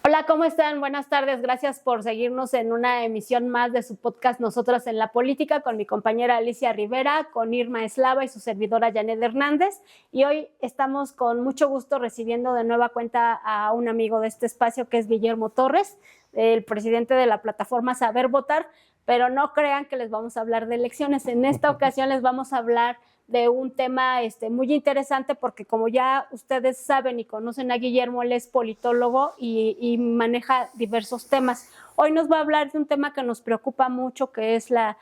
Hola, ¿cómo están? Buenas tardes. Gracias por seguirnos en una emisión más de su podcast Nosotras en la Política con mi compañera Alicia Rivera, con Irma Eslava y su servidora Janet Hernández. Y hoy estamos con mucho gusto recibiendo de nueva cuenta a un amigo de este espacio que es Guillermo Torres, el presidente de la plataforma Saber Votar, pero no crean que les vamos a hablar de elecciones. En esta ocasión les vamos a hablar de un tema muy interesante porque como ya ustedes saben y conocen a Guillermo, él es politólogo y maneja diversos temas. Hoy nos va a hablar de un tema que nos preocupa mucho, que es la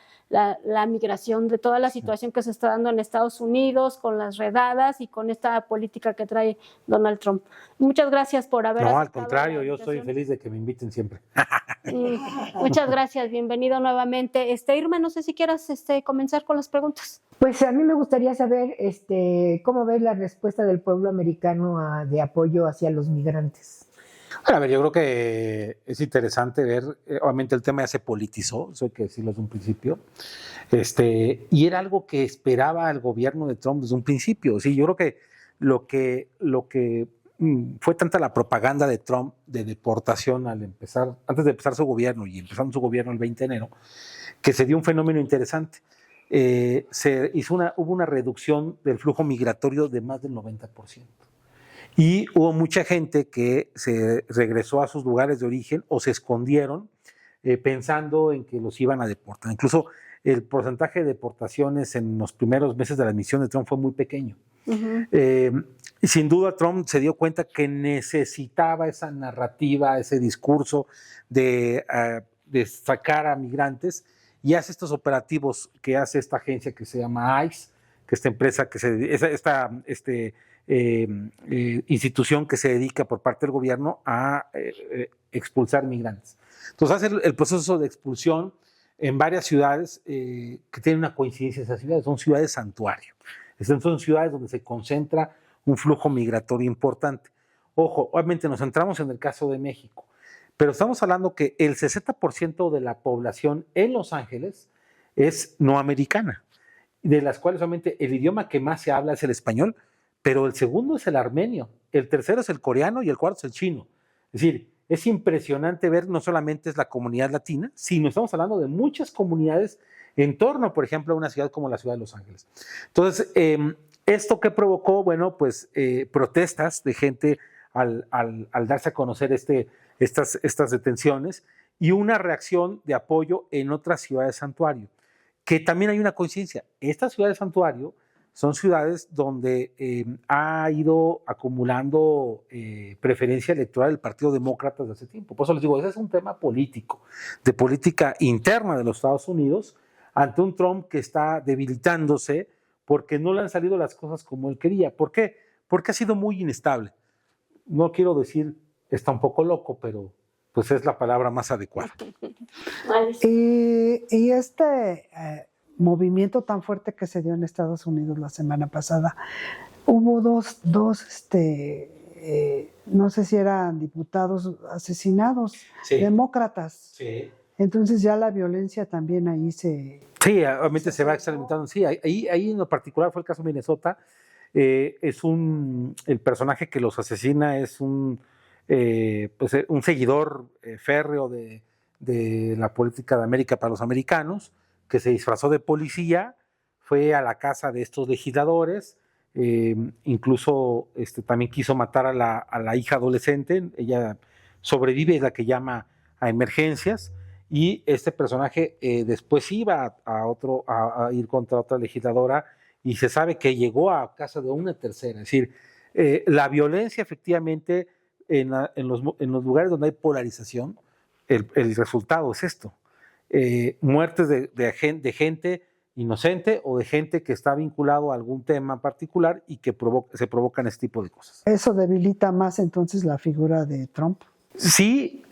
migración, de toda la situación que se está dando en Estados Unidos, con las redadas y con esta política que trae Donald Trump. Muchas gracias por haber aceptado. No, al contrario, yo estoy feliz de que me inviten siempre. Muchas gracias, bienvenido nuevamente. Irma, no sé si quieras comenzar con las preguntas. Pues a mí me gustaría saber cómo ves la respuesta del pueblo americano de apoyo hacia los migrantes. A ver, yo creo que es interesante ver, obviamente el tema ya se politizó, eso hay que decirlo desde un principio, y era algo que esperaba el gobierno de Trump desde un principio. Sí, yo creo que lo que fue tanta la propaganda de Trump de deportación antes de empezar su gobierno y empezando su gobierno el 20 de enero, que se dio un fenómeno interesante. Hubo una reducción del flujo migratorio de más del 90%. Y hubo mucha gente que se regresó a sus lugares de origen o se escondieron pensando en que los iban a deportar. Incluso el porcentaje de deportaciones en los primeros meses de la administración de Trump fue muy pequeño. Uh-huh. Sin duda Trump se dio cuenta que necesitaba esa narrativa, ese discurso de sacar a migrantes, y hace estos operativos que hace esta agencia que se llama ICE, que esta empresa, institución que se dedica por parte del gobierno a expulsar migrantes. Entonces hace el proceso de expulsión en varias ciudades que tienen una coincidencia. Esas ciudades son ciudades santuario. Son ciudades donde se concentra un flujo migratorio importante. Ojo, obviamente nos centramos en el caso de México, pero estamos hablando que el 60% de la población en Los Ángeles es no americana, de las cuales solamente el idioma que más se habla es el español, pero el segundo es el armenio, el tercero es el coreano y el cuarto es el chino. Es decir, es impresionante ver no solamente es la comunidad latina, sino estamos hablando de muchas comunidades en torno, por ejemplo, a una ciudad como la ciudad de Los Ángeles. Entonces, ¿esto qué provocó? Bueno, pues protestas de gente al darse a conocer estas detenciones, y una reacción de apoyo en otras ciudades santuario, que también hay una coincidencia. Estas ciudades santuario son ciudades donde ha ido acumulando preferencia electoral el Partido Demócrata desde hace tiempo. Por eso les digo, ese es un tema político, de política interna de los Estados Unidos, ante un Trump que está debilitándose porque no le han salido las cosas como él quería. ¿Por qué? Porque ha sido muy inestable. No quiero decir está un poco loco, pero pues es la palabra más adecuada. Y movimiento tan fuerte que se dio en Estados Unidos la semana pasada, hubo dos no sé si eran diputados asesinados, sí, demócratas. Sí. Entonces ya la violencia también ahí Sí, obviamente se va experimentando. Sí, ahí en lo particular fue el caso de Minnesota. El personaje que los asesina es un seguidor férreo de la política de América para los americanos, que se disfrazó de policía, fue a la casa de estos legisladores, incluso también quiso matar a la hija adolescente. Ella sobrevive, es la que llama a emergencias, y este personaje después iba a ir contra otra legisladora, y se sabe que llegó a casa de una tercera. Es decir, la violencia efectivamente en los lugares donde hay polarización, el resultado es esto. Muertes de gente inocente o de gente que está vinculado a algún tema particular y que se provocan este tipo de cosas. ¿Eso debilita más entonces la figura de Trump? Sí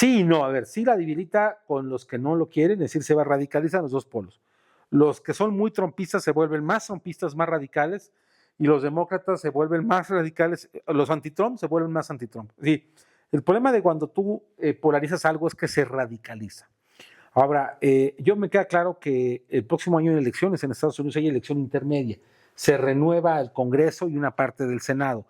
y no. A ver, sí la debilita con los que no lo quieren, es decir, se va a radicalizar los dos polos. Los que son muy trumpistas se vuelven más trumpistas, más radicales, y los demócratas se vuelven más radicales, los anti-Trump se vuelven más anti-Trump. Sí, el problema de cuando tú polarizas algo es que se radicaliza. Ahora, yo me queda claro que el próximo año hay elecciones en Estados Unidos, hay elección intermedia, se renueva el Congreso y una parte del Senado.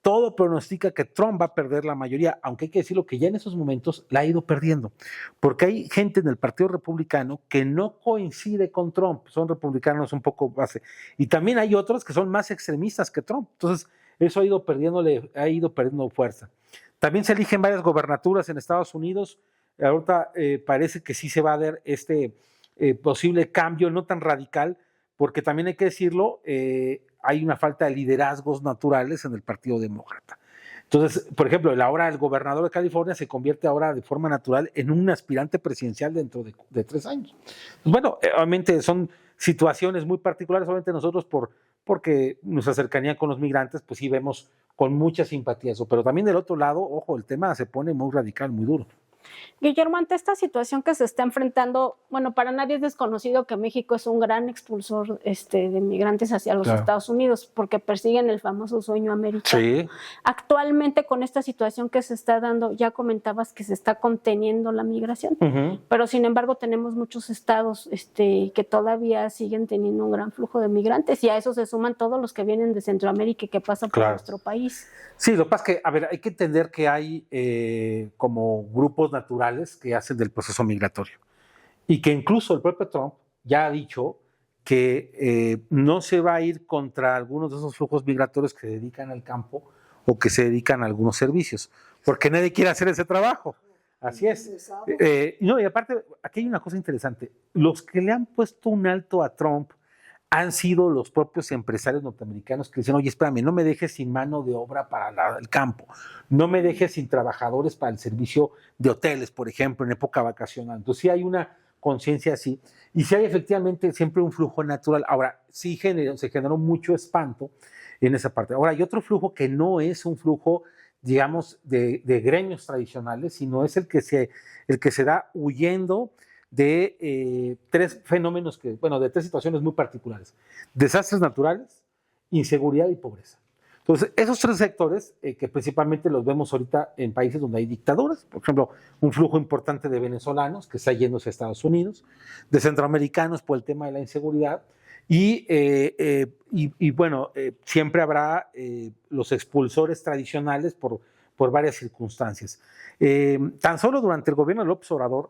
todo pronostica que Trump va a perder la mayoría, aunque hay que decirlo que ya en esos momentos la ha ido perdiendo, porque hay gente en el Partido Republicano que no coincide con Trump, son republicanos un poco base, y también hay otros que son más extremistas que Trump, entonces eso ha ido perdiendo fuerza. También se eligen varias gobernaturas en Estados Unidos, ahorita parece que sí se va a dar este posible cambio, no tan radical, porque también hay que decirlo, hay una falta de liderazgos naturales en el Partido Demócrata. Entonces, por ejemplo, ahora el gobernador de California se convierte ahora de forma natural en un aspirante presidencial dentro de 3 años. Pues bueno, obviamente son situaciones muy particulares, obviamente nosotros porque nuestra cercanía con los migrantes, pues sí vemos con mucha simpatía eso, pero también del otro lado, ojo, el tema se pone muy radical, muy duro. Guillermo, ante esta situación que se está enfrentando, bueno, para nadie es desconocido que México es un gran expulsor de migrantes hacia los Estados Unidos, porque persiguen el famoso sueño americano. Sí. Actualmente, con esta situación que se está dando, ya comentabas que se está conteniendo la migración, pero sin embargo tenemos muchos estados que todavía siguen teniendo un gran flujo de migrantes, y a eso se suman todos los que vienen de Centroamérica y que pasan por nuestro país. Sí, lo que pasa es que, a ver, hay que entender que hay como grupos naturales que hacen del proceso migratorio y que incluso el propio Trump ya ha dicho que no se va a ir contra algunos de esos flujos migratorios que se dedican al campo o que se dedican a algunos servicios, porque nadie quiere hacer ese trabajo. Así es. No, y aparte, aquí hay una cosa interesante. Los que le han puesto un alto a Trump han sido los propios empresarios norteamericanos que dicen, oye, espérame, no me dejes sin mano de obra para el campo, no me dejes sin trabajadores para el servicio de hoteles, por ejemplo, en época vacacional. Entonces sí hay una conciencia así, y sí hay efectivamente siempre un flujo natural. Ahora, sí se generó mucho espanto en esa parte. Ahora, hay otro flujo que no es un flujo, digamos, de gremios tradicionales, sino es el que se da huyendo de 3 fenómenos de 3 situaciones muy particulares: desastres naturales, inseguridad y pobreza. Entonces, esos 3 sectores que principalmente los vemos ahorita en países donde hay dictaduras, por ejemplo, un flujo importante de venezolanos que está yéndose a Estados Unidos, de centroamericanos por el tema de la inseguridad, y bueno, siempre habrá los expulsores tradicionales por varias circunstancias. Tan solo durante el gobierno de López Obrador,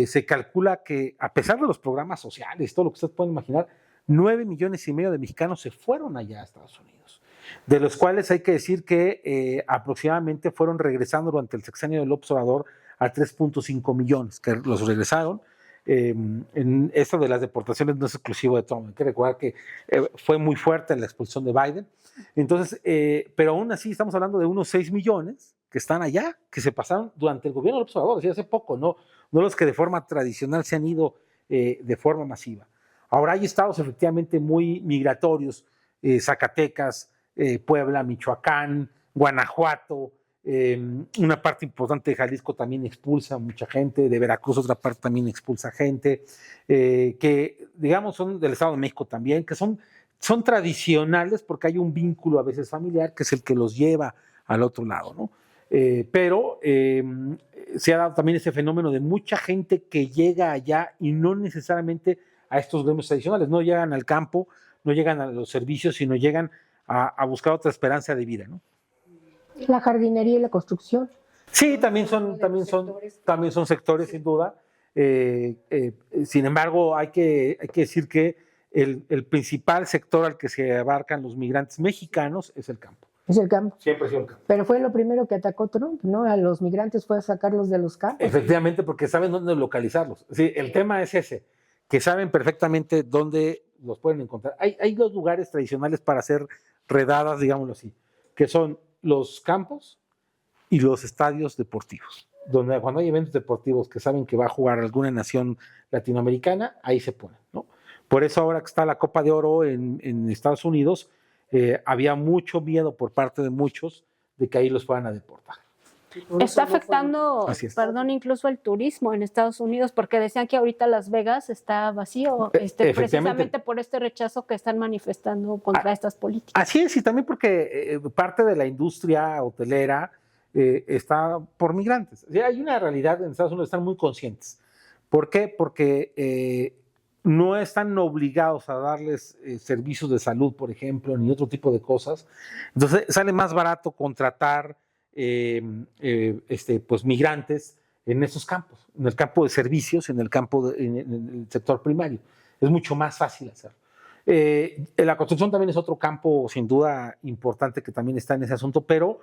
se calcula que, a pesar de los programas sociales, todo lo que ustedes pueden imaginar, 9,5 millones de mexicanos se fueron allá a Estados Unidos, de los cuales hay que decir que aproximadamente fueron regresando durante el sexenio de López Obrador a 3,5 millones, que los regresaron. En esto de las deportaciones no es exclusivo de Trump, hay que recordar que fue muy fuerte la expulsión de Biden. Entonces, pero aún así estamos hablando de unos 6 millones que están allá, que se pasaron durante el gobierno de López Obrador, hace poco, no los que de forma tradicional se han ido de forma masiva. Ahora hay estados efectivamente muy migratorios, Zacatecas, Puebla, Michoacán, Guanajuato, una parte importante de Jalisco también expulsa mucha gente, de Veracruz otra parte también expulsa gente, que digamos son del Estado de México también, que son tradicionales porque hay un vínculo a veces familiar que es el que los lleva al otro lado, ¿no? Pero se ha dado también ese fenómeno de mucha gente que llega allá y no necesariamente a estos gremios tradicionales, no llegan al campo, no llegan a los servicios, sino llegan a buscar otra esperanza de vida, ¿no? La jardinería y la construcción. Sí, también son sectores sin duda. Sin embargo, hay que decir que el principal sector al que se abarcan los migrantes mexicanos es el campo. Es el campo. Siempre ha sido el campo. Pero fue lo primero que atacó Trump, ¿no? A los migrantes fue a sacarlos de los campos. Efectivamente, porque saben dónde localizarlos. Sí, el tema es ese, que saben perfectamente dónde los pueden encontrar. Hay 2 lugares tradicionales para hacer redadas, digámoslo así, que son los campos y los estadios deportivos, donde cuando hay eventos deportivos que saben que va a jugar alguna nación latinoamericana, ahí se ponen, ¿no? Por eso ahora que está la Copa de Oro en Estados Unidos, había mucho miedo por parte de muchos de que ahí los fueran a deportar. Está afectando, incluso el turismo en Estados Unidos, porque decían que ahorita Las Vegas está vacío, precisamente por este rechazo que están manifestando contra estas políticas. Así es, y también porque parte de la industria hotelera está por migrantes. O sea, hay una realidad en Estados Unidos, están muy conscientes. ¿Por qué? Porque no están obligados a darles servicios de salud, por ejemplo, ni otro tipo de cosas. Entonces sale más barato contratar pues migrantes en esos campos, en el campo de servicios, en el sector primario. Es mucho más fácil hacerlo. La construcción también es otro campo sin duda importante que también está en ese asunto, pero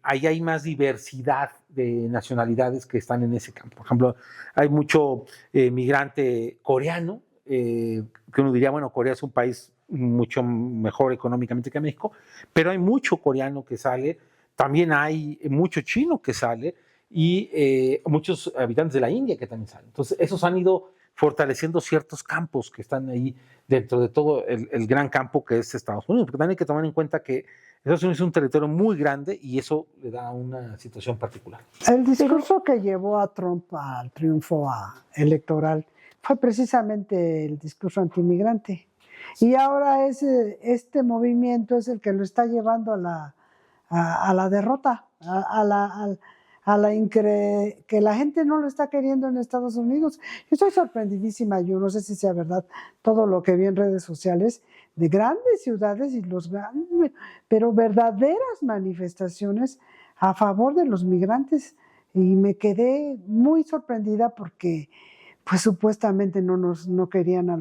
ahí hay más diversidad de nacionalidades que están en ese campo. Por ejemplo, hay mucho migrante coreano, que uno diría, bueno, Corea es un país mucho mejor económicamente que México, pero hay mucho coreano que sale, también hay mucho chino que sale y muchos habitantes de la India que también salen. Entonces, esos han ido fortaleciendo ciertos campos que están ahí dentro de todo el gran campo que es Estados Unidos, porque también hay que tomar en cuenta que Estados Unidos es un territorio muy grande y eso le da una situación particular. El discurso que llevó a Trump al triunfo electoral fue precisamente el discurso antimigrante. Y ahora este movimiento es el que lo está llevando a la derrota, que la gente no lo está queriendo en Estados Unidos. Yo estoy sorprendidísima, yo no sé si sea verdad todo lo que vi en redes sociales de grandes ciudades pero verdaderas manifestaciones a favor de los migrantes, y me quedé muy sorprendida porque pues supuestamente no querían no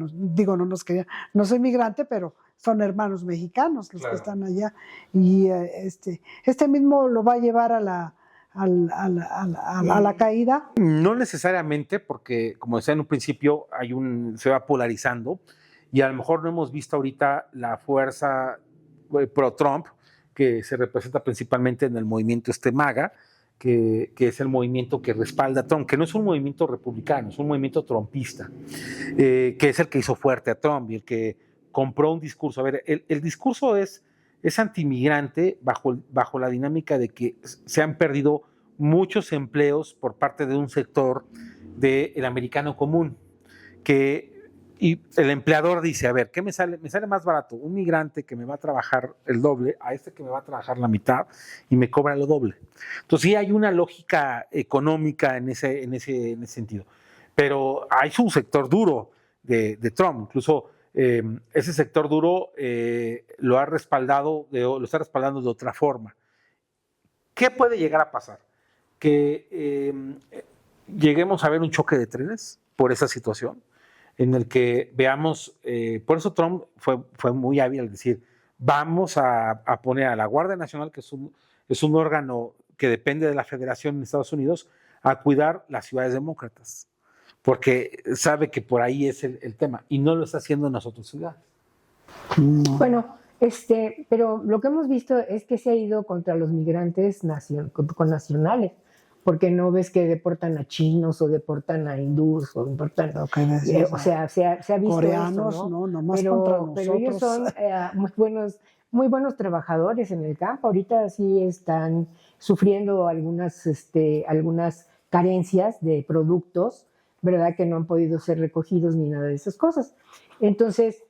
nos querían, no soy migrante, pero son hermanos mexicanos los que están allá, y este mismo lo va a llevar a la caída. No necesariamente, porque como decía en un principio, se va polarizando y a lo mejor no hemos visto ahorita la fuerza pro-Trump que se representa principalmente en el movimiento MAGA, que es el movimiento que respalda a Trump, que no es un movimiento republicano, es un movimiento trumpista, que es el que hizo fuerte a Trump y el que compró un discurso. A ver, el discurso es antimigrante bajo la dinámica de que se han perdido muchos empleos por parte de un sector del americano común, y el empleador dice, a ver, ¿qué me sale? Me sale más barato un migrante que me va a trabajar el doble a que me va a trabajar la mitad y me cobra lo doble. Entonces sí hay una lógica económica en ese sentido, pero hay un sector duro de Trump, incluso ese sector duro lo está respaldando de otra forma. ¿Qué puede llegar a pasar? Que lleguemos a ver un choque de trenes por esa situación, en el que veamos, por eso Trump fue muy hábil al decir, vamos a poner a la Guardia Nacional, que es un órgano que depende de la Federación en Estados Unidos, a cuidar las ciudades demócratas, porque sabe que por ahí es el tema, y no lo está haciendo en las otras ciudades. Bueno, pero lo que hemos visto es que se ha ido contra los migrantes con nacionales, porque no ves que deportan a chinos o deportan a hindús o deportan, o sea, se ha visto coreanos, eso, ¿no? Nomás contra nosotros. Pero ellos son muy buenos trabajadores en el campo. Ahorita sí están sufriendo algunas carencias de productos, ¿verdad? Que no han podido ser recogidos ni nada de esas cosas. Entonces,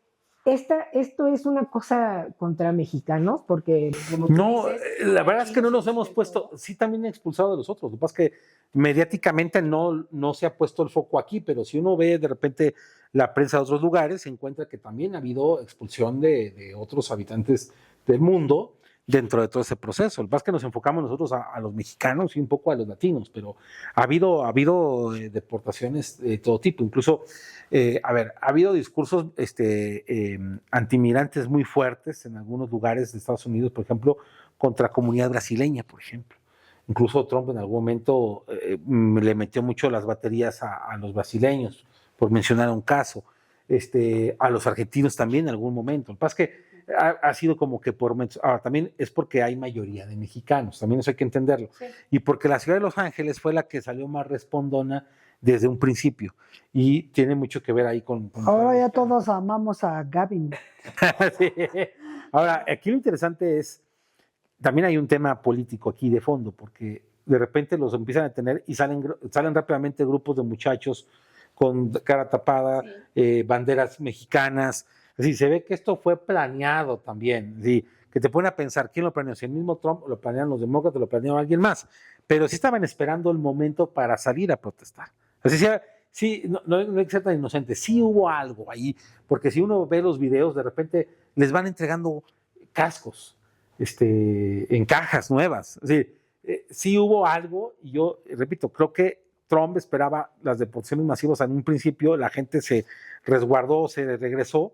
esto es una cosa contra mexicanos, porque como no, dices, la verdad es que no nos hemos puesto, sí también expulsado de los otros, lo que pasa es que mediáticamente no se ha puesto el foco aquí, pero si uno ve de repente la prensa de otros lugares, se encuentra que también ha habido expulsión de otros habitantes del mundo dentro de todo ese proceso. Lo que pasa es que nos enfocamos nosotros a los mexicanos y un poco a los latinos, pero ha habido deportaciones de todo tipo. Incluso, ha habido discursos antimigrantes muy fuertes en algunos lugares de Estados Unidos, por ejemplo, contra la comunidad brasileña, por ejemplo. Incluso Trump en algún momento le metió mucho las baterías a los brasileños, por mencionar un caso. A los argentinos también en algún momento. Lo que pasa es que ha sido como que también es porque hay mayoría de mexicanos, también eso hay que entenderlo. Sí. Y porque la ciudad de Los Ángeles fue la que salió más respondona desde un principio. Y tiene mucho que ver ahí con ahora ya todos amamos a Gavin. Sí. Ahora, aquí lo interesante es, también hay un tema político aquí de fondo, porque de repente los empiezan a tener y salen rápidamente grupos de muchachos con cara tapada, sí, banderas mexicanas. Es decir, se ve que esto fue planeado también. Es decir, que te pone a pensar, ¿quién lo planeó? Si el mismo Trump, lo planearon los demócratas, lo planeó alguien más. Pero sí estaban esperando el momento para salir a protestar. Así sea, sí, no hay que ser tan inocente, sí hubo algo ahí, porque si uno ve los videos, de repente les van entregando cascos en cajas nuevas. Es decir, sí hubo algo, y yo repito, creo que Trump esperaba las deportaciones masivas en un principio, la gente se resguardó, se regresó,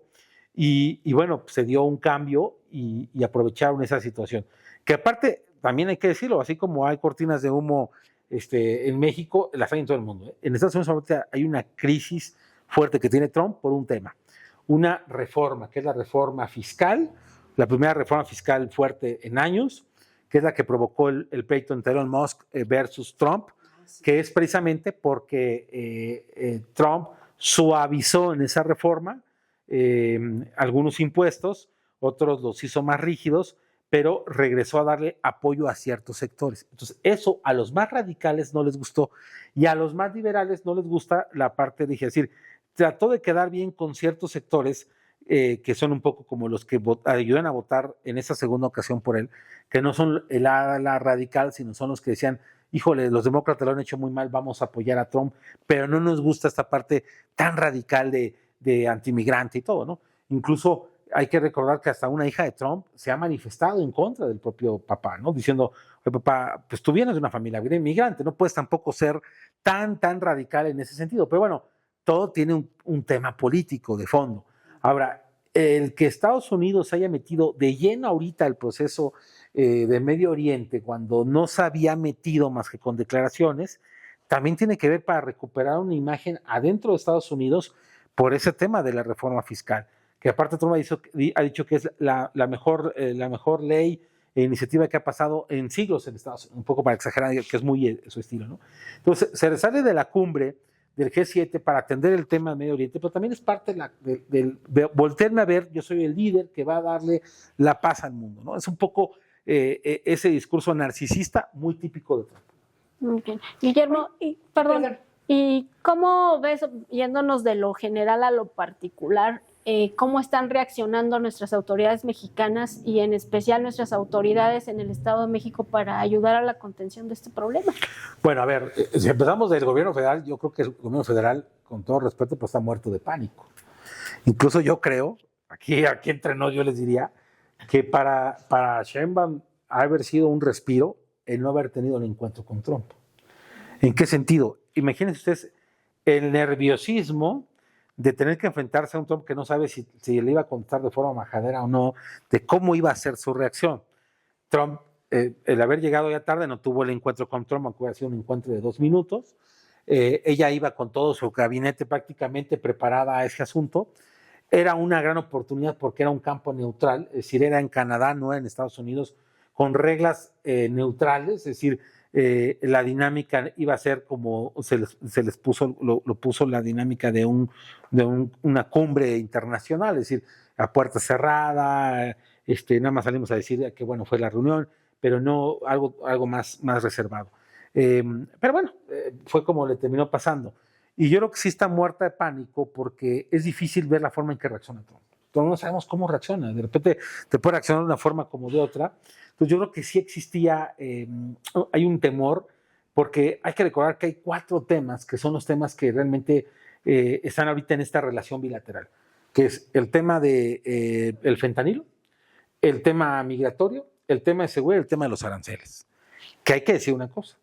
y bueno, se dio un cambio y aprovecharon esa situación. Que aparte, también hay que decirlo, así como hay cortinas de humo en México, las hay en todo el mundo. En Estados Unidos ahorita hay una crisis fuerte que tiene Trump por un tema. Una reforma, que es la reforma fiscal, la primera reforma fiscal fuerte en años, que es la que provocó el pleito entre Elon Musk versus Trump, que es precisamente porque Trump suavizó en esa reforma algunos impuestos, otros los hizo más rígidos, pero regresó a darle apoyo a ciertos sectores. Entonces, eso a los más radicales no les gustó, y a los más liberales no les gusta la parte, dije, decir, trató de quedar bien con ciertos sectores que son un poco como los que ayudan a votar en esa segunda ocasión por él, que no son el ala radical, sino son los que decían, híjole, los demócratas lo han hecho muy mal, vamos a apoyar a Trump, pero no nos gusta esta parte tan radical de antimigrante y todo, ¿no? Incluso hay que recordar que hasta una hija de Trump se ha manifestado en contra del propio papá, ¿no? Diciendo, oye, papá, pues tú vienes de una familia inmigrante, no puedes tampoco ser tan radical en ese sentido. Pero bueno, todo tiene un tema político de fondo. Ahora, el que Estados Unidos se haya metido de lleno ahorita al proceso de Medio Oriente, cuando no se había metido más que con declaraciones, también tiene que ver para recuperar una imagen adentro de Estados Unidos por ese tema de la reforma fiscal, que aparte Trump ha dicho que es la mejor ley e iniciativa que ha pasado en siglos en Estados Unidos, un poco para exagerar, que es muy su estilo, ¿no? Entonces, se sale de la cumbre del G7 para atender el tema de Medio Oriente, pero también es parte de voltearme a ver, yo soy el líder que va a darle la paz al mundo, ¿no? Es un poco ese discurso narcisista muy típico de Trump. Okay. Guillermo, perdón, ¿y cómo ves, yéndonos de lo general a lo particular, cómo están reaccionando nuestras autoridades mexicanas y en especial nuestras autoridades en el Estado de México para ayudar a la contención de este problema? Bueno, a ver, si empezamos del gobierno federal, yo creo que el gobierno federal, con todo respeto, pues está muerto de pánico. Incluso yo creo, aquí entre nos yo les diría, que para Sheinbaum haber sido un respiro el no haber tenido el encuentro con Trump. ¿En qué sentido? Imagínense ustedes el nerviosismo de tener que enfrentarse a un Trump que no sabe si le iba a contestar de forma majadera o no, de cómo iba a ser su reacción. Trump, el haber llegado ya tarde, no tuvo el encuentro con Trump, aunque hubiera sido un encuentro de 2 minutos. Ella iba con todo su gabinete prácticamente preparada a ese asunto. Era una gran oportunidad porque era un campo neutral, es decir, era en Canadá, no era en Estados Unidos, con reglas neutrales, es decir, la dinámica iba a ser como se les puso, lo puso la dinámica de una cumbre internacional, es decir, a puerta cerrada, nada más salimos a decir que bueno, fue la reunión, pero no algo más reservado. Pero bueno, fue como le terminó pasando. Y yo creo que sí está muerta de pánico porque es difícil ver la forma en que reacciona Trump. Todos no sabemos cómo reacciona. De repente te puede reaccionar de una forma como de otra. Entonces yo creo que sí existía, hay un temor, porque hay que recordar que hay 4 temas que son los temas que realmente están ahorita en esta relación bilateral, que es el tema de el fentanilo, el tema migratorio, el tema de seguridad y el tema de los aranceles. Que hay que decir una cosa.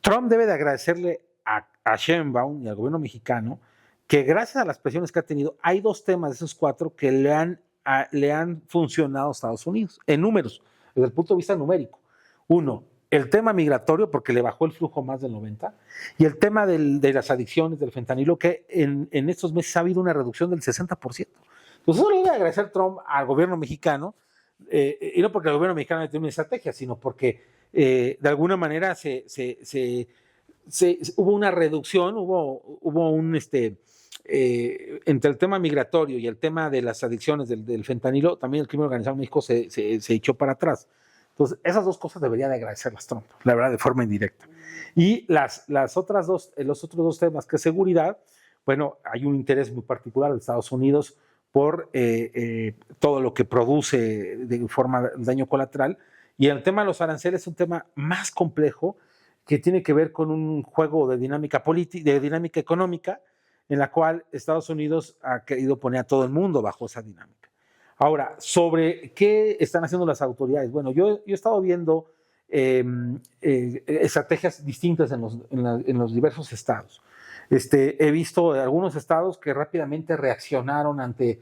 Trump debe de agradecerle a Sheinbaum y al gobierno mexicano que gracias a las presiones que ha tenido, hay 2 temas de esos 4 que le han funcionado a Estados Unidos, en números, desde el punto de vista numérico. Uno, el tema migratorio, porque le bajó el flujo más del 90%, y el tema de las adicciones, del fentanilo, que en estos meses ha habido una reducción del 60%. Entonces, eso le debe agradecer Trump al gobierno mexicano, y no porque el gobierno mexicano tiene una estrategia, sino porque de alguna manera hubo una reducción, hubo un entre el tema migratorio y el tema de las adicciones del fentanilo, también el crimen organizado en México se echó para atrás. Entonces, esas 2 cosas debería de agradecerlas Trump, la verdad, de forma indirecta. Y los otros 2 temas, que es seguridad, bueno, hay un interés muy particular de Estados Unidos por todo lo que produce de forma de daño colateral. Y el tema de los aranceles es un tema más complejo que tiene que ver con un juego de dinámica política, de dinámica económica, en la cual Estados Unidos ha querido poner a todo el mundo bajo esa dinámica. Ahora, sobre qué están haciendo las autoridades. Bueno, yo he estado viendo estrategias distintas en los diversos estados. He visto algunos estados que rápidamente reaccionaron ante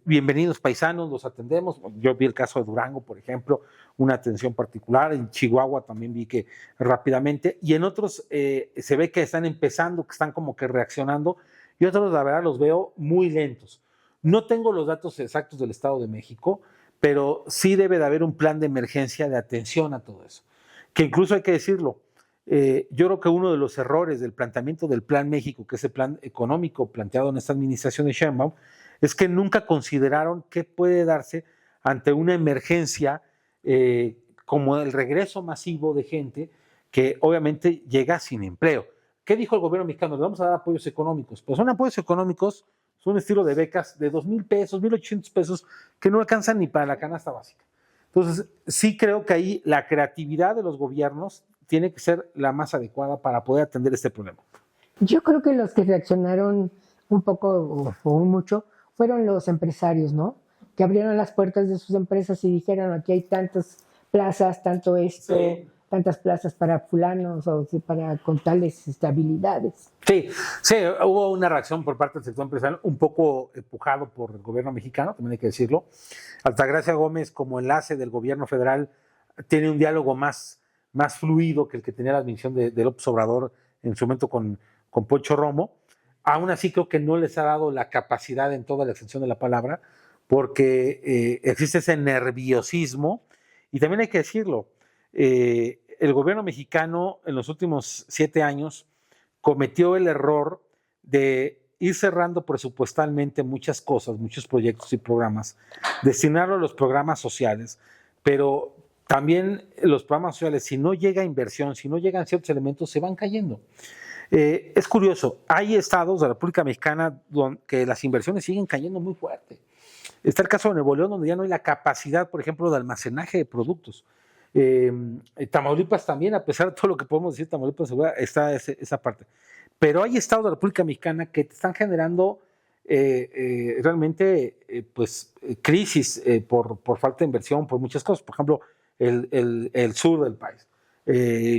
bienvenidos paisanos, los atendemos. Yo vi el caso de Durango, por ejemplo, una atención particular. En Chihuahua también vi que rápidamente. Y en otros se ve que están empezando, que están como que reaccionando. Y otros, la verdad, los veo muy lentos. No tengo los datos exactos del Estado de México, pero sí debe de haber un plan de emergencia de atención a todo eso. Que incluso hay que decirlo, yo creo que uno de los errores del planteamiento del Plan México, que es el plan económico planteado en esta administración de Sheinbaum, es que nunca consideraron qué puede darse ante una emergencia como el regreso masivo de gente que obviamente llega sin empleo. ¿Qué dijo el gobierno mexicano? Le vamos a dar apoyos económicos. Pues son apoyos económicos, son un estilo de becas de 2,000 pesos, 1,800 pesos, que no alcanzan ni para la canasta básica. Entonces, sí creo que ahí la creatividad de los gobiernos tiene que ser la más adecuada para poder atender este problema. Yo creo que los que reaccionaron un poco o mucho fueron los empresarios, ¿no? Que abrieron las puertas de sus empresas y dijeron, aquí hay tantas plazas, tanto esto, sí, tantas plazas para fulanos o para con tales habilidades. Sí, hubo una reacción por parte del sector empresarial un poco empujado por el gobierno mexicano, también hay que decirlo. Altagracia Gómez, como enlace del gobierno federal, tiene un diálogo más fluido que el que tenía la administración de López Obrador en su momento con Poncho Romo. Aún así creo que no les ha dado la capacidad en toda la extensión de la palabra, porque existe ese nerviosismo. Y también hay que decirlo, el gobierno mexicano en los últimos 7 años cometió el error de ir cerrando presupuestalmente muchas cosas, muchos proyectos y programas, destinarlo a los programas sociales, pero también los programas sociales, si no llega inversión, si no llegan ciertos elementos, se van cayendo. Es curioso, hay estados de la República Mexicana donde las inversiones siguen cayendo muy fuerte. Está el caso de Nuevo León, donde ya no hay la capacidad, por ejemplo, de almacenaje de productos. Tamaulipas también, a pesar de todo lo que podemos decir, Tamaulipas está esa parte. Pero hay estados de la República Mexicana que están generando realmente crisis por falta de inversión, por muchas cosas. Por ejemplo, el sur del país,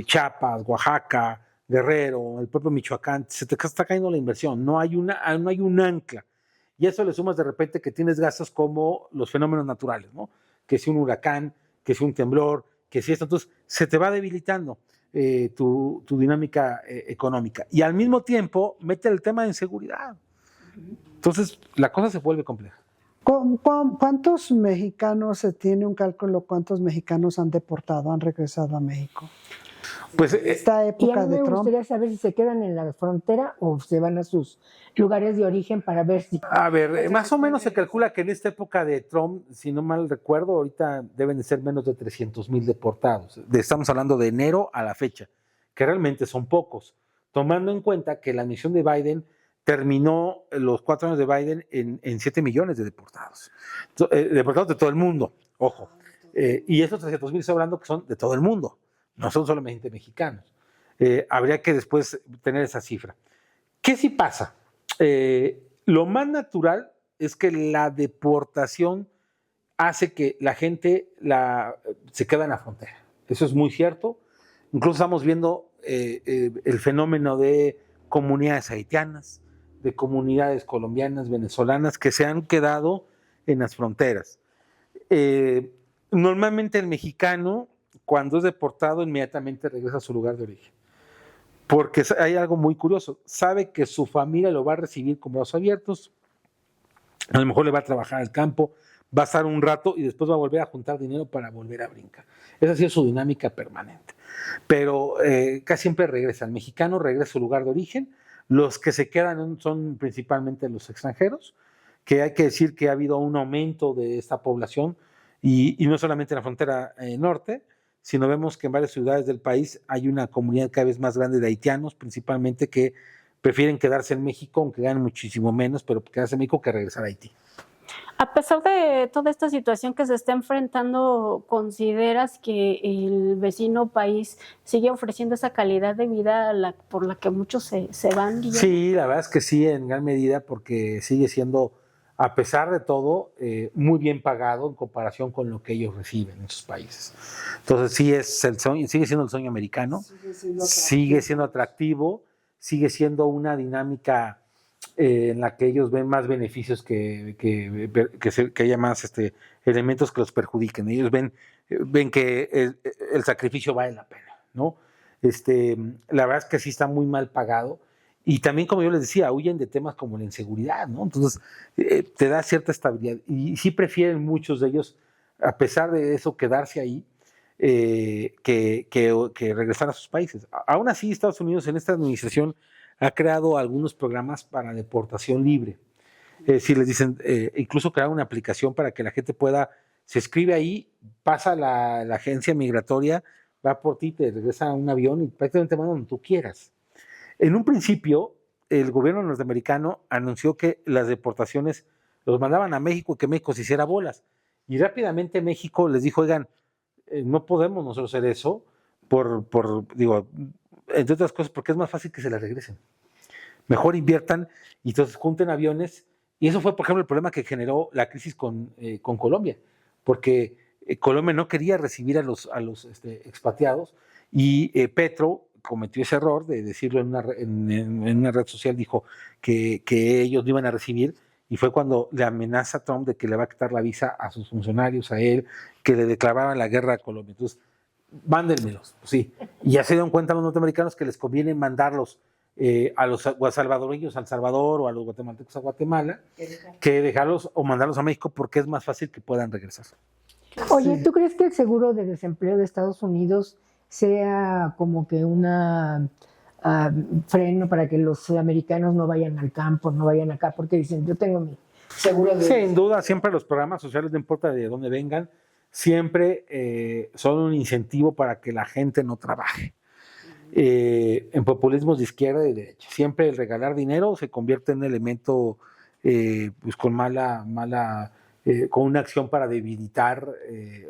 Chiapas, Oaxaca, Guerrero, el propio Michoacán, se te está cayendo la inversión, no hay un ancla. Y a eso le sumas de repente que tienes gastos como los fenómenos naturales, ¿no? Que si un huracán, que si un temblor, que si esto, entonces se te va debilitando tu dinámica económica. Y al mismo tiempo mete el tema de inseguridad. Entonces la cosa se vuelve compleja. ¿Cuántos mexicanos se tiene un cálculo? ¿Cuántos mexicanos han deportado, han regresado a México? Pues esta época de Trump. Me gustaría saber si se quedan en la frontera o se van a sus lugares de origen para ver si... A ver, más o menos se calcula que en esta época de Trump, si no mal recuerdo, ahorita deben de ser menos de 300,000 deportados. Estamos hablando de enero a la fecha, que realmente son pocos, tomando en cuenta que la administración de Biden terminó los 4 años de Biden en 7 millones de deportados. Deportados de todo el mundo, ojo. Y esos 300,000 estoy hablando que son de todo el mundo. No son solamente mexicanos. Habría que después tener esa cifra. ¿Qué sí pasa? Lo más natural es que la deportación hace que la gente se quede en la frontera. Eso es muy cierto. Incluso estamos viendo el fenómeno de comunidades haitianas, de comunidades colombianas, venezolanas, que se han quedado en las fronteras. Normalmente el mexicano, cuando es deportado, inmediatamente regresa a su lugar de origen. Porque hay algo muy curioso. Sabe que su familia lo va a recibir con brazos abiertos. A lo mejor le va a trabajar al campo, va a estar un rato y después va a volver a juntar dinero para volver a brincar. Esa ha sido su dinámica permanente. Pero casi siempre regresa. El mexicano regresa a su lugar de origen. Los que se quedan son principalmente los extranjeros, que hay que decir que ha habido un aumento de esta población y no solamente en la frontera norte, sino vemos que en varias ciudades del país hay una comunidad cada vez más grande de haitianos, principalmente, que prefieren quedarse en México, aunque ganen muchísimo menos, pero quedarse en México que regresar a Haití. A pesar de toda esta situación que se está enfrentando, ¿consideras que el vecino país sigue ofreciendo esa calidad de vida por la que muchos se van, Guillermo? Sí, la verdad es que sí, en gran medida, porque sigue siendo, a pesar de todo, muy bien pagado en comparación con lo que ellos reciben en sus países. Entonces sí es el sueño, sigue siendo el sueño americano, sigue siendo atractivo, sigue siendo una dinámica en la que ellos ven más beneficios que haya más elementos que los perjudiquen. Ellos ven que el sacrificio vale la pena, ¿no? La verdad es que sí está muy mal pagado. Y también, como yo les decía, huyen de temas como la inseguridad, ¿no? Entonces, te da cierta estabilidad. Y sí prefieren muchos de ellos, a pesar de eso, quedarse ahí, que regresar a sus países. Aún así, Estados Unidos en esta administración ha creado algunos programas para deportación libre. Si les dicen, incluso crear una aplicación para que la gente pueda, se escribe ahí, pasa la agencia migratoria, va por ti, te regresa a un avión y prácticamente va donde tú quieras. En un principio, el gobierno norteamericano anunció que las deportaciones los mandaban a México y que México se hiciera bolas. Y rápidamente México les dijo, oigan, no podemos nosotros hacer eso, digo, entre otras cosas, porque es más fácil que se las regresen. Mejor inviertan y entonces junten aviones. Y eso fue, por ejemplo, el problema que generó la crisis con Colombia, porque Colombia no quería recibir a los expatriados y Petro cometió ese error de decirlo en una red social, dijo que ellos no iban a recibir, y fue cuando le amenaza a Trump de que le va a quitar la visa a sus funcionarios, a él, que le declaraban la guerra a Colombia. Entonces, mándenmelos, pues sí. Y ya se dieron cuenta los norteamericanos que les conviene mandarlos a los salvadoreños a El Salvador o a los guatemaltecos a Guatemala, que dejarlos o mandarlos a México porque es más fácil que puedan regresar. Oye, ¿tú crees que el seguro de desempleo de Estados Unidos sea como que una freno para que los americanos no vayan al campo, no vayan acá? Porque dicen, yo tengo mi seguro de desempleo. Sin duda, siempre los programas sociales, no importa de dónde vengan, siempre son un incentivo para que la gente no trabaje. En populismos de izquierda y de derecha. Siempre el regalar dinero se convierte en un elemento pues con con una acción para debilitar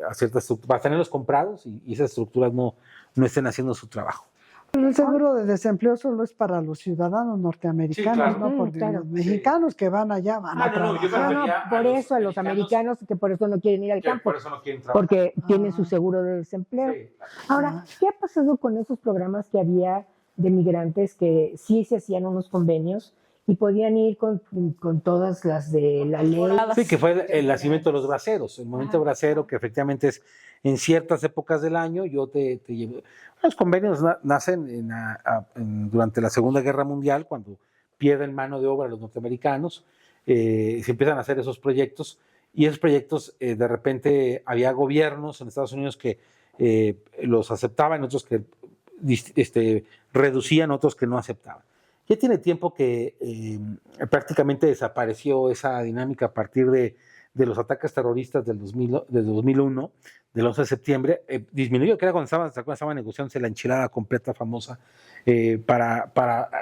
a ciertas estructuras, para tenerlos comprados y esas estructuras no estén haciendo su trabajo. El seguro de desempleo solo es para los ciudadanos norteamericanos, sí, claro. No porque los mexicanos que van allá van a trabajar. No, por eso a los americanos que por eso no quieren ir al campo, por eso no quieren trabajar. Porque tienen su seguro de desempleo. Sí. Ahora, ¿qué ha pasado con esos programas que había de migrantes que sí se hacían unos convenios y podían ir con todas las de la ley? Sí, que fue el nacimiento de los braceros, el movimiento bracero, que efectivamente es en ciertas épocas del año, yo te llevo. Los convenios nacen durante la Segunda Guerra Mundial, cuando pierden mano de obra los norteamericanos, se empiezan a hacer esos proyectos, y esos proyectos de repente había gobiernos en Estados Unidos que los aceptaban, otros que reducían, otros que no aceptaban. Ya tiene tiempo que prácticamente desapareció esa dinámica a partir de los ataques terroristas del 2001, del 11 de septiembre, disminuyó, que era cuando estaba negociándose la enchilada completa famosa para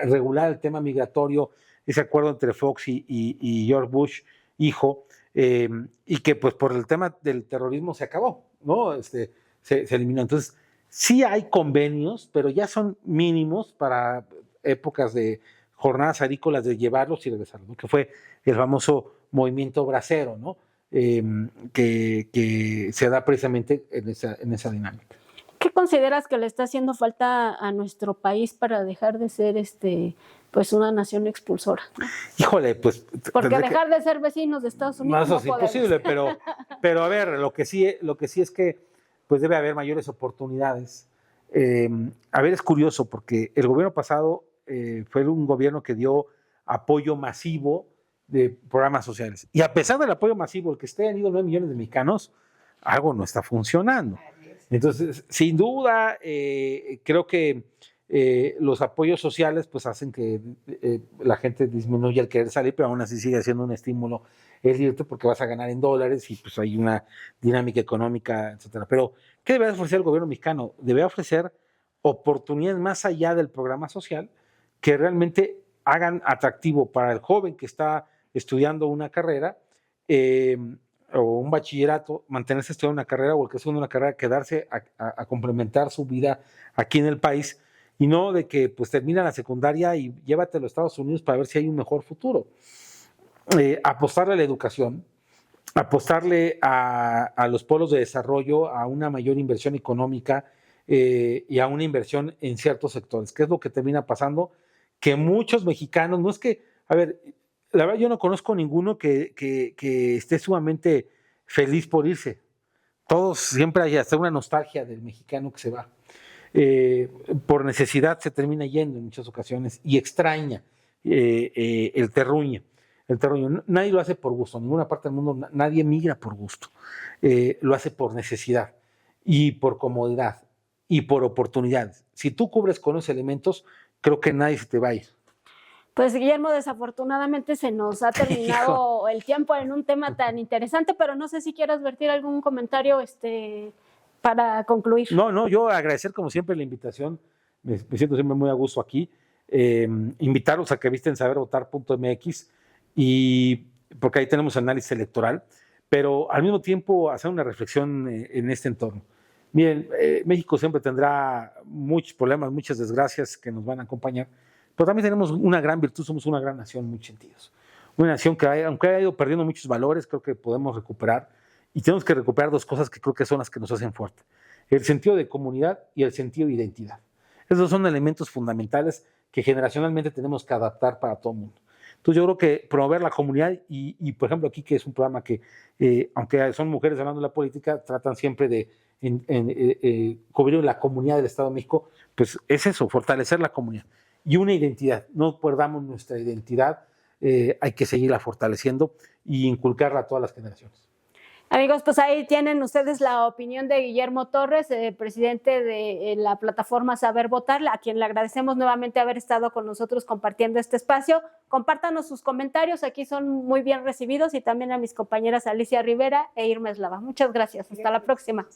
regular el tema migratorio, ese acuerdo entre Fox y George Bush, hijo, y que pues por el tema del terrorismo se acabó, ¿no? Se eliminó. Entonces, sí hay convenios, pero ya son mínimos para épocas de jornadas agrícolas de llevarlos y regresarlos, ¿no? Que fue el famoso movimiento bracero, ¿no? Que se da precisamente en esa dinámica. ¿Qué consideras que le está haciendo falta a nuestro país para dejar de ser pues una nación expulsora? Híjole, pues... Porque dejar de ser vecinos de Estados Unidos no es imposible, pero a ver, lo que sí es que pues debe haber mayores oportunidades. A ver, es curioso porque el gobierno pasado fue un gobierno que dio apoyo masivo de programas sociales. Y a pesar del apoyo masivo, el que han ido 9 millones de mexicanos, algo no está funcionando. Entonces, sin duda, creo que los apoyos sociales pues hacen que la gente disminuya el querer salir, pero aún así sigue siendo un estímulo el irte porque vas a ganar en dólares y pues hay una dinámica económica, etcétera. Pero, ¿qué debe ofrecer el gobierno mexicano? Debe ofrecer oportunidades más allá del programa social que realmente hagan atractivo para el joven que está estudiando una carrera o un bachillerato, mantenerse estudiando una carrera, o el que estudia una carrera, quedarse a complementar su vida aquí en el país, y no de que pues termina la secundaria y llévatelo a Estados Unidos para ver si hay un mejor futuro. Apostarle a la educación, apostarle a los polos de desarrollo, a una mayor inversión económica y a una inversión en ciertos sectores, que es lo que termina pasando, que muchos mexicanos, no es que, a ver, la verdad yo no conozco ninguno que esté sumamente feliz por irse. Todos siempre hay hasta una nostalgia del mexicano que se va. Por necesidad se termina yendo en muchas ocasiones y extraña el terruño. El terruño. Nadie lo hace por gusto, en ninguna parte del mundo nadie migra por gusto. Lo hace por necesidad y por comodidad y por oportunidades. Si tú cubres con esos elementos, creo que nadie se te va a ir. Pues Guillermo, desafortunadamente se nos ha terminado el tiempo en un tema tan interesante, pero no sé si quieras vertir algún comentario para concluir. No, yo agradecer como siempre la invitación, me siento siempre muy a gusto aquí, invitarlos a que visiten sabervotar.mx, y porque ahí tenemos análisis electoral, pero al mismo tiempo hacer una reflexión en este entorno. Miren, México siempre tendrá muchos problemas, muchas desgracias que nos van a acompañar, pero también tenemos una gran virtud, somos una gran nación en muchos sentidos. Una nación que, aunque haya ido perdiendo muchos valores, creo que podemos recuperar, y tenemos que recuperar dos cosas que creo que son las que nos hacen fuerte: el sentido de comunidad y el sentido de identidad. Esos son elementos fundamentales que generacionalmente tenemos que adaptar para todo el mundo. Entonces yo creo que promover la comunidad y por ejemplo aquí, que es un programa que, aunque son mujeres hablando de la política, tratan siempre de cubrir la comunidad del Estado de México, pues es eso, fortalecer la comunidad. Y una identidad, no perdamos nuestra identidad, hay que seguirla fortaleciendo y inculcarla a todas las generaciones. Amigos, pues ahí tienen ustedes la opinión de Guillermo Torres, presidente de la plataforma Saber Votar, a quien le agradecemos nuevamente haber estado con nosotros compartiendo este espacio. Compártanos sus comentarios, aquí son muy bien recibidos, y también a mis compañeras Alicia Rivera e Irma Eslava. Muchas gracias, hasta la próxima.